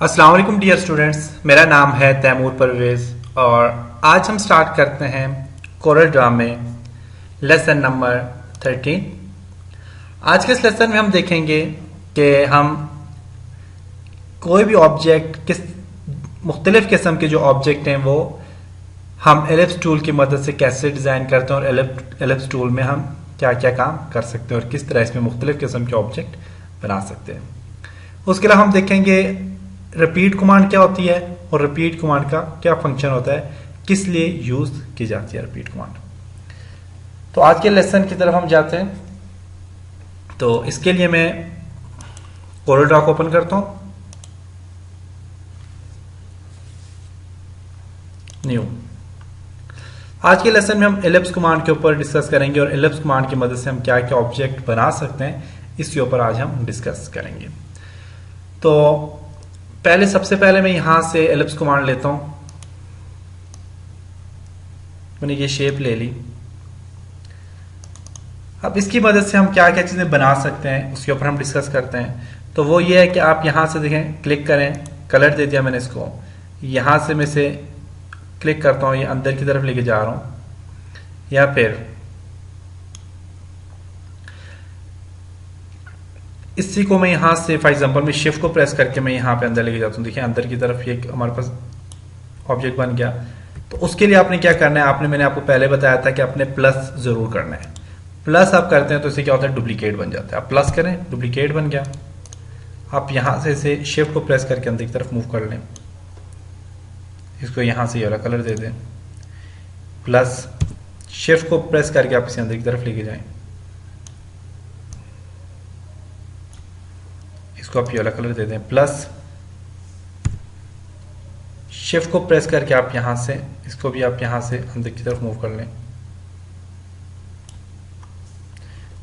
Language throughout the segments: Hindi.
अस्सलाम वालेकुम डियर स्टूडेंट्स, मेरा नाम है तैमूर परवेज़ और आज हम स्टार्ट करते हैं कोरल ड्रा में लेसन नंबर 13। आज के इस लेसन में हम देखेंगे कि हम कोई भी ऑब्जेक्ट किस मुख्तलिफ़ किस्म के जो ऑब्जेक्ट हैं वो हम एलिप्स टूल की मदद से कैसे डिज़ाइन करते हैं और एलिप्स टूल में हम क्या क्या काम कर सकते हैं और किस तरह इसमें मुख्तलिफ़ किस्म के ऑब्जेक्ट बना सकते हैं। उसके अलावा हम देखेंगे रिपीट कमांड क्या होती है और रिपीट कमांड का क्या फंक्शन होता है, किस लिए यूज की जाती है रिपीट कमांड। तो आज के लेसन की तरफ हम जाते हैं। तो इसके लिए मैं कोरल ड्रा को ओपन करता हूं, न्यू। आज के लेसन में हम एलिप्स कमांड के ऊपर डिस्कस करेंगे और एलिप्स कमांड की मदद से हम क्या क्या ऑब्जेक्ट बना सकते हैं इसके ऊपर आज हम डिस्कस करेंगे। तो सबसे पहले मैं यहां से एलिप्स कमांड लेता हूं। मैंने ये शेप ले ली। अब इसकी मदद से हम क्या क्या चीजें बना सकते हैं उसके ऊपर हम डिस्कस करते हैं। तो वो ये है कि आप यहां से देखें, क्लिक करें, कलर दे दिया मैंने इसको। यहां से मैं इसे क्लिक करता हूं, ये अंदर की तरफ लेके जा रहा हूं, या फिर इसी को मैं यहां से फॉर एग्जांपल मैं शिफ्ट को प्रेस करके मैं यहां पे अंदर लेके जाता हूं। देखिए अंदर की तरफ ये हमारे पास ऑब्जेक्ट बन गया। तो उसके लिए आपने क्या करना है, मैंने आपको पहले बताया था कि आपने प्लस जरूर करना है। प्लस आप करते हैं तो इससे क्या होता है, डुप्लीकेट बन जाता है। आप प्लस करें, डुप्लीकेट बन गया। आप यहां से इसे शिफ्ट को प्रेस करके अंदर की तरफ मूव कर लें, इसको यहां से ये वाला कलर दे दें, प्लस शिफ्ट को प्रेस करके आप इसे अंदर की तरफ लेके जाएं, इसको आप ये वाला कलर दे दें, प्लस शिफ्ट को प्रेस करके आप यहां से इसको भी आप यहां से अंदर की तरफ मूव कर लें,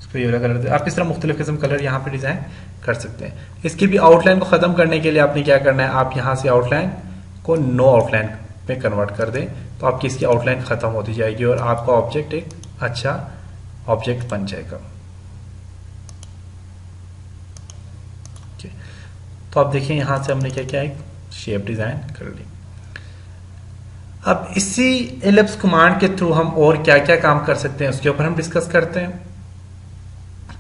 इसको ये वाला कलर दे। आप इस तरह मुख्तलिफ किस्म कलर यहां पे डिजाइन कर सकते हैं। इसकी भी आउटलाइन को खत्म करने के लिए आपने क्या करना है, आप यहां से आउटलाइन को नो आउटलाइन में कन्वर्ट कर दें, तो आपकी इसकी आउटलाइन खत्म होती जाएगी और आपका ऑब्जेक्ट एक अच्छा ऑब्जेक्ट बन जाएगा। तो आप देखिए यहां से हमने क्या किया, एक शेप डिजाइन कर ली। अब इसी एलिप्स कमांड के थ्रू हम और क्या क्या काम कर सकते हैं उसके ऊपर हम डिस्कस करते हैं।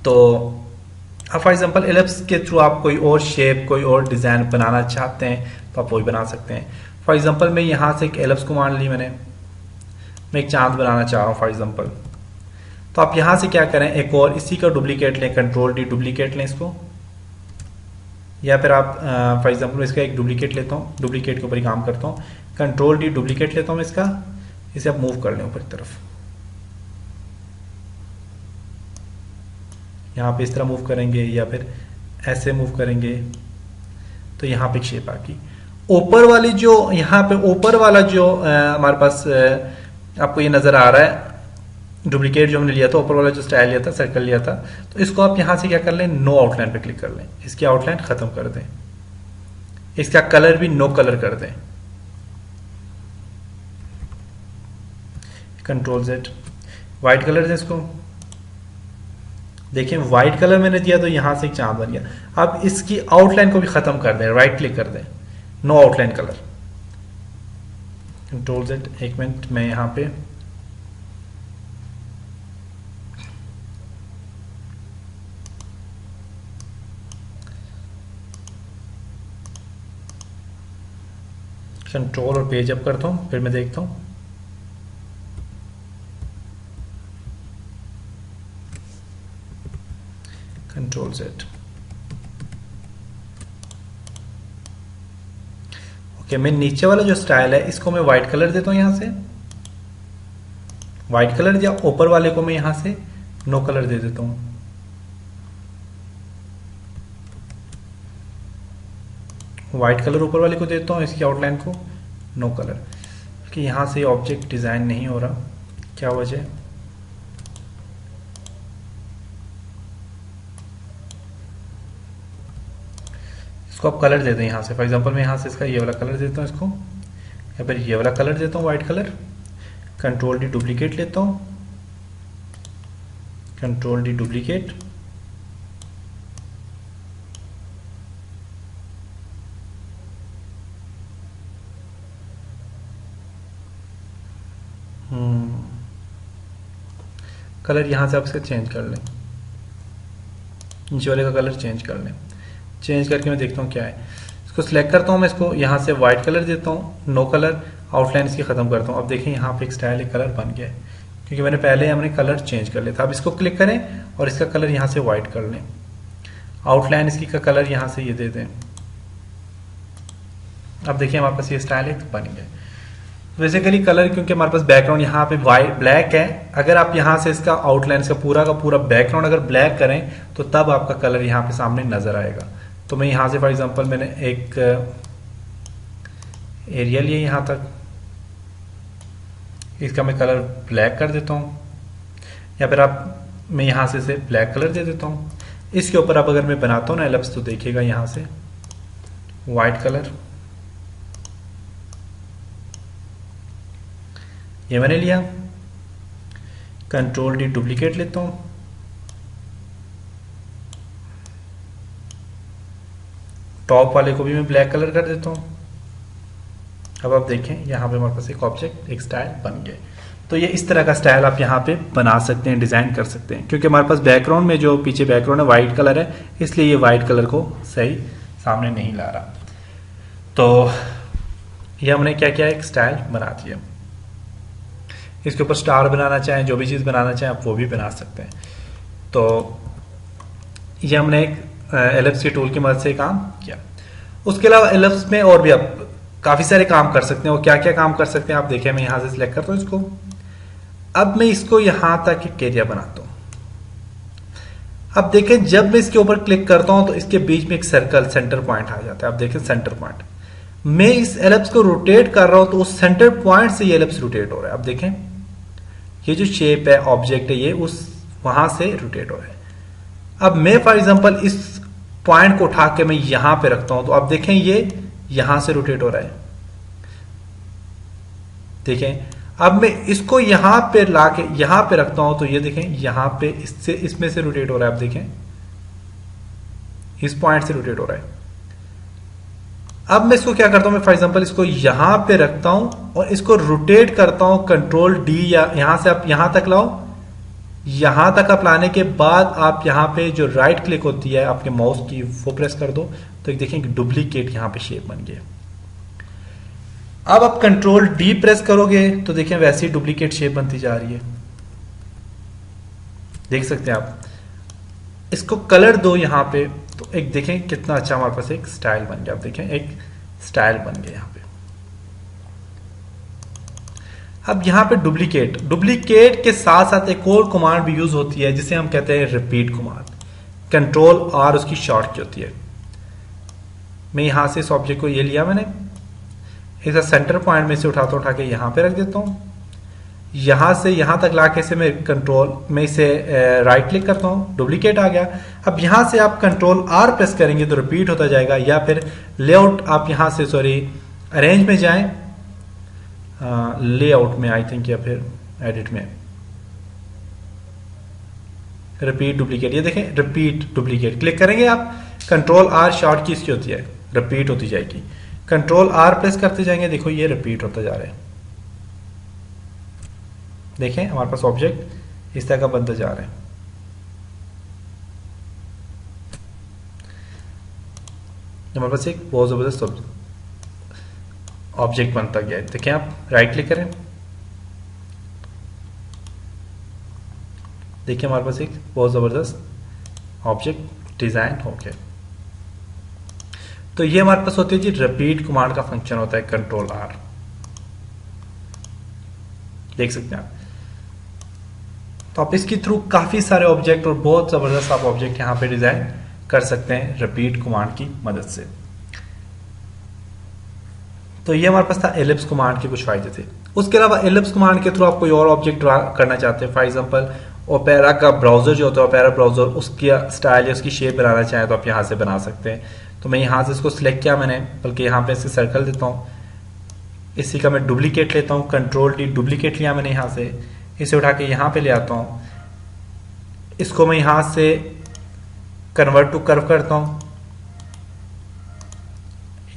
तो अब फॉर एग्जांपल एलिप्स के थ्रू आप कोई और शेप, कोई और डिजाइन बनाना चाहते हैं तो आप वही बना सकते हैं। फॉर एग्जांपल मैं यहां से एक एलिप्स कमांड ली, मैं एक चांद बनाना चाह रहा हूं फॉर एग्जांपल। तो आप यहां से क्या करें, एक और इसी का डुप्लीकेट लें, कंट्रोल डी डुप्लीकेट लें इसको, या फिर आप फॉर एग्जांपल इसका एक डुप्लीकेट लेता हूं, डुप्लीकेट के ऊपर ही काम करता हूं, कंट्रोल डी डुप्लीकेट लेता हूं इसका, इसे आप मूव कर लें ऊपर की तरफ, यहां पे इस तरह मूव करेंगे या फिर ऐसे मूव करेंगे तो यहां पे एक शेप आ गई। ऊपर वाली जो यहां पे ऊपर वाला जो हमारे पास आपको ये नजर आ रहा है, डुप्लीकेट जो हमने लिया था, ऊपर वाला जो स्टाइल लिया था, सर्कल लिया था, तो इसको आप यहां से क्या कर लें, नो आउटलाइन पे क्लिक कर लें, इसकी आउटलाइन खत्म कर दें, इसका कलर भी नो कलर कर दें, कंट्रोल जेड, व्हाइट कलर दें इसको। देखिए व्हाइट कलर मैंने दिया तो यहां से एक चांद बन गया। अब इसकी आउटलाइन को भी खत्म कर दें, राइट क्लिक कर दें, no outline colour, control Z. एक मिनट मैं यहां पे कंट्रोल और पेज अप करता हूं, फिर मैं देखता हूं। Control Z, okay. मैं नीचे वाला जो स्टाइल है इसको मैं व्हाइट कलर देता हूं, यहां से व्हाइट कलर दिया, ऊपर वाले को मैं यहां से नो कलर दे देता हूं, व्हाइट कलर ऊपर वाले को देता हूं, इसकी आउटलाइन को नो कलर, कि यहां से ऑब्जेक्ट डिजाइन नहीं हो रहा, क्या वजह है। इसको आप कलर दे दें यहां से, फॉर एग्जांपल मैं यहां से इसका ये वाला कलर देता हूं इसको, या फिर ये वाला कलर देता हूं white colour, control D duplicate लेता हूं, कंट्रोल डी डुप्लीकेट, कलर यहाँ से आप इसका चेंज कर लें, नीचे वाले का कलर चेंज कर लें। चेंज करके मैं देखता हूँ क्या है। इसको सिलेक्ट करता हूँ, मैं इसको यहाँ से वाइट कलर देता हूँ, नो कलर, आउटलाइन इसकी ख़त्म करता हूँ। अब देखिए यहाँ पे एक स्टाइल एक कलर बन गया है, क्योंकि मैंने पहले हमने कलर चेंज कर लिया था। अब इसको क्लिक करें और इसका कलर यहाँ से वाइट कर लें, आउटलाइन इसकी का कलर यहाँ से ये दे दें। अब देखिए हमारे पास ये स्टाइल एक बन गया। बेसिकली कलर, क्योंकि हमारे पास बैकग्राउंड यहाँ पे वाइट ब्लैक है, अगर आप यहाँ से इसका आउटलाइन इसका पूरा का पूरा बैकग्राउंड अगर ब्लैक करें तो तब आपका कलर यहाँ पे सामने नजर आएगा। तो मैं यहाँ से फॉर एग्जांपल मैंने एक एरिया लिया यहाँ तक, इसका मैं कलर ब्लैक कर देता हूँ, या फिर मैं यहाँ से इसे ब्लैक कलर दे देता हूँ। इसके ऊपर अब अगर मैं बनाता हूँ ना एलिप्स, तो देखिएगा यहाँ से वाइट कलर ये मैंने लिया, कंट्रोल डी डुप्लीकेट लेता हूं, टॉप वाले को भी मैं ब्लैक कलर कर देता हूं। अब आप देखें यहाँ पे हमारे पास एक ऑब्जेक्ट एक स्टाइल बन गया। तो ये इस तरह का स्टाइल आप यहाँ पे बना सकते हैं, डिजाइन कर सकते हैं। क्योंकि हमारे पास बैकग्राउंड में जो पीछे बैकग्राउंड है वाइट कलर है, इसलिए ये वाइट कलर को सही सामने नहीं ला रहा। तो ये हमने क्या किया, एक स्टाइल बना दिया। इसके ऊपर स्टार बनाना चाहें, जो भी चीज़ बनाना चाहें आप वो भी बना सकते हैं। तो ये हमने एक एलिप्स के टूल की मदद से काम किया। उसके अलावा एलिप्स में और भी आप काफ़ी सारे काम कर सकते हैं। और क्या क्या काम कर सकते हैं आप देखें, मैं यहाँ से सिलेक्ट करता हूँ इसको। अब मैं इसको यहाँ तक एक एरिया बनाता हूँ। अब देखें जब मैं इसके ऊपर क्लिक करता हूँ तो इसके बीच में एक सर्कल सेंटर पॉइंट आ जाता है। आप देखें सेंटर पॉइंट, मैं इस एलिप्स को रोटेट कर रहा हूँ तो उस सेंटर पॉइंट से ये एलिप्स रोटेट हो रहा है। अब देखें ये जो शेप है ऑब्जेक्ट है ये उस वहां से रोटेट हो रहा है। अब मैं फॉर एग्जांपल इस पॉइंट को उठा के मैं यहां पे रखता हूं तो अब देखें ये यहां से रोटेट हो रहा है। देखें अब मैं इसको यहां पे लाके यहां पे रखता हूं तो ये देखें यहां पे इससे इसमें से रोटेट हो रहा है। अब देखें इस पॉइंट से रोटेट हो रहा है। अब मैं इसको क्या करता हूं, मैं फॉर एग्जांपल इसको यहां पे रखता हूं और इसको रोटेट करता हूं कंट्रोल डी, या यहां से आप यहां तक लाओ। यहां तक आप लाने के बाद आप यहां पे जो राइट क्लिक होती है आपके माउस की वो प्रेस कर दो तो देखें कि डुप्लीकेट यहां पे शेप बन गया। अब आप कंट्रोल डी प्रेस करोगे तो देखें वैसी डुप्लीकेट शेप बनती जा रही है। देख सकते हैं आप। इसको कलर दो यहां पे तो एक देखें कितना अच्छा हमारे पास एक स्टाइल बन गया। आप देखें एक स्टाइल बन गया यहां पे। अब यहां पे डुप्लीकेट के साथ साथ एक और कमांड भी यूज होती है जिसे हम कहते हैं रिपीट कमांड। कंट्रोल आर उसकी शॉर्ट की होती है। मैं यहां से इस ऑब्जेक्ट को ये लिया मैंने, इसका सेंटर पॉइंट में से उठा के यहां पे रख देता हूं। यहां से यहां तक लाके से मैं मैं इसे राइट क्लिक करता हूं, डुप्लीकेट आ गया। अब यहां से आप कंट्रोल आर प्रेस करेंगे तो रिपीट होता जाएगा, या फिर लेआउट आप यहां से अरेंज में जाएं, लेआउट में आई थिंक, या फिर एडिट में रिपीट डुप्लीकेट। ये देखें रिपीट डुप्लीकेट क्लिक करेंगे आप, कंट्रोल आर शॉर्ट की इसकी होती है, रिपीट होती जाएगी। कंट्रोल आर प्रेस करते जाएंगे, देखो ये रिपीट होता जा रहा है। देखें हमारे पास ऑब्जेक्ट इस तरह का बनता जा रहा है। हमारे पास एक बहुत जबरदस्त ऑब्जेक्ट बनता गया है। देखें आप राइट क्लिक करें, देखिए हमारे पास एक बहुत जबरदस्त ऑब्जेक्ट डिजाइन हो गया। तो ये हमारे पास होती है जी रिपीट कमांड का फंक्शन होता है कंट्रोल आर। देख सकते हैं आप। तो आप इसके थ्रू काफी सारे ऑब्जेक्ट और बहुत जबरदस्त आप ऑब्जेक्ट यहां पे डिजाइन कर सकते हैं रिपीट कमांड की मदद से। तो ये हमारे पास था एलिप्स कमांड के कुछ फायदे थे। उसके अलावा एलिप्स कमांड के थ्रू आप कोई और ऑब्जेक्ट ड्रा करना चाहते हैं, फॉर एग्जांपल ओपेरा का ब्राउजर जो होता है, ओपेरा ब्राउजर, उसकी स्टाइल या उसकी शेप बनाना चाहें तो आप यहां से बना सकते हैं। तो मैं यहां से इसको सिलेक्ट किया मैंने, बल्कि यहां पे इसे सर्कल देता हूं, इसी का मैं डुप्लीकेट लेता हूं, कंट्रोल डी डुप्लीकेट लिया मैंने यहां से, इसे उठा के यहां पे ले आता हूं, इसको मैं यहां से कन्वर्ट टू कर्व करता हूं,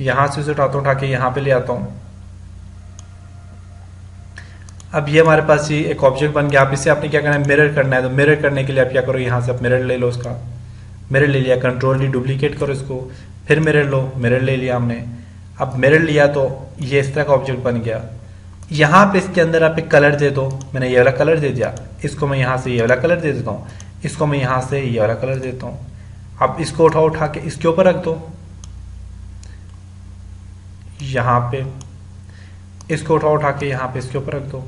यहां से उसे उठा के यहां पे ले आता हूं, अब ये हमारे पास ये एक ऑब्जेक्ट बन गया। आप इसे आपने क्या करना है, मिरर करना है। तो मिरर करने के लिए आप क्या करो, यहाँ से आप मिरर ले लो उसका, मिरर ले लिया, कंट्रोल डी डुप्लीकेट करो इसको, फिर मिरर लो, मिरर ले लिया हमने। अब मिरर लिया तो ये इस तरह का ऑब्जेक्ट बन गया। यहाँ पे इसके अंदर आप एक कलर दे दो, मैंने ये वाला कलर दे दिया, इसको मैं यहाँ से ये वाला कलर दे देता हूँ, इसको मैं यहाँ से ये वाला कलर देता हूँ। अब इसको उठा के इसके ऊपर रख दो, यहाँ पे इसको उठा के यहाँ पे इसके ऊपर रख दो।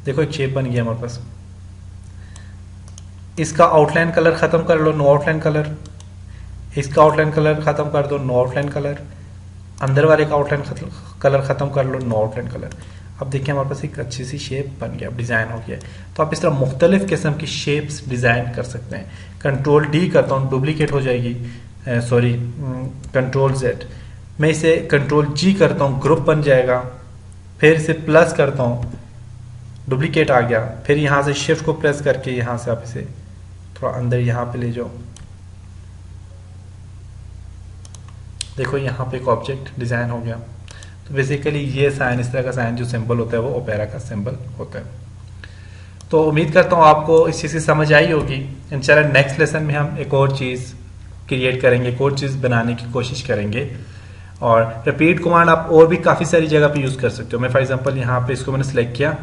देखो एक शेप बन गया हमारे पास। इसका आउटलाइन कलर खत्म कर लो, नो आउटलाइन कलर। इसका आउटलाइन कलर खत्म कर दो, नो आउटलाइन कलर। अंदर वाले का आउटलाइन कलर खत्म कर लो, नो आउटलाइन कलर। अब देखिए हमारे पास एक अच्छी सी शेप बन गया, डिजाइन हो गया। तो आप इस तरह मुख्तलिफ किस्म की शेप्स डिजाइन कर सकते हैं। कंट्रोल डी करता हूँ, डुप्लीकेट हो जाएगी, सॉरी कंट्रोल जेड। मैं इसे कंट्रोल जी करता हूँ, ग्रुप बन जाएगा। फिर इसे प्लस करता हूँ, डुप्लीकेट आ गया। फिर यहाँ से शिफ्ट को प्रेस करके यहाँ से आप इसे थोड़ा अंदर यहाँ पे ले जाओ। देखो यहाँ पे एक ऑब्जेक्ट डिजाइन हो गया। तो बेसिकली ये साइन, इस तरह का साइन जो सिंबल होता है वो ओपेरा का सिंबल होता है। तो उम्मीद करता हूँ आपको इस चीज़ की समझ आई होगी। इंशाल्लाह नेक्स्ट लेसन में हम एक और चीज़ क्रिएट करेंगे, एक और चीज़ बनाने की कोशिश करेंगे। और रिपीट कमांड आप और भी काफ़ी सारी जगह पे यूज़ कर सकते हो। मैं फॉर एग्जांपल यहाँ पे इसको मैंने सेलेक्ट किया,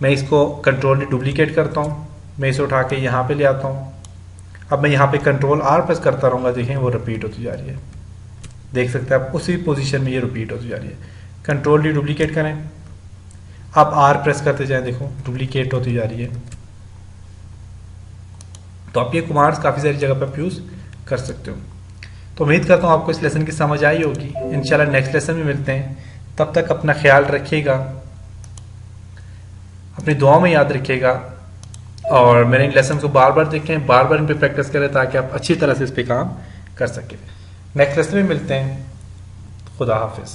मैं इसको कंट्रोल डी डुप्लीकेट करता हूँ, मैं इसे उठा के यहाँ पे ले आता हूँ। अब मैं यहाँ पे कंट्रोल आर प्रेस करता रहूँगा, देखें वो रिपीट होती जा रही है। देख सकते हैं आप उसी पोजीशन में ये रिपीट होती जा रही है। कंट्रोल डी डुप्लीकेट करें, आप आर प्रेस करते जाएं, देखो डुप्लीकेट होती जा रही है। तो आप ये कमांड्स काफ़ी सारी जगह पर यूज़ कर सकते हो। तो उम्मीद करता हूँ आपको इस लेसन की समझ आई होगी। इंशाल्लाह नेक्स्ट लेसन में मिलते हैं। तब तक अपना ख्याल रखिएगा, अपनी दुआ में याद रखिएगा, और मेरे इन लेसन को बार बार देखें, बार बार इन पर प्रैक्टिस करें ताकि आप अच्छी तरह से इस पर काम कर सकें। नेक्स्ट लेसन में मिलते हैं। खुदा हाफिज़।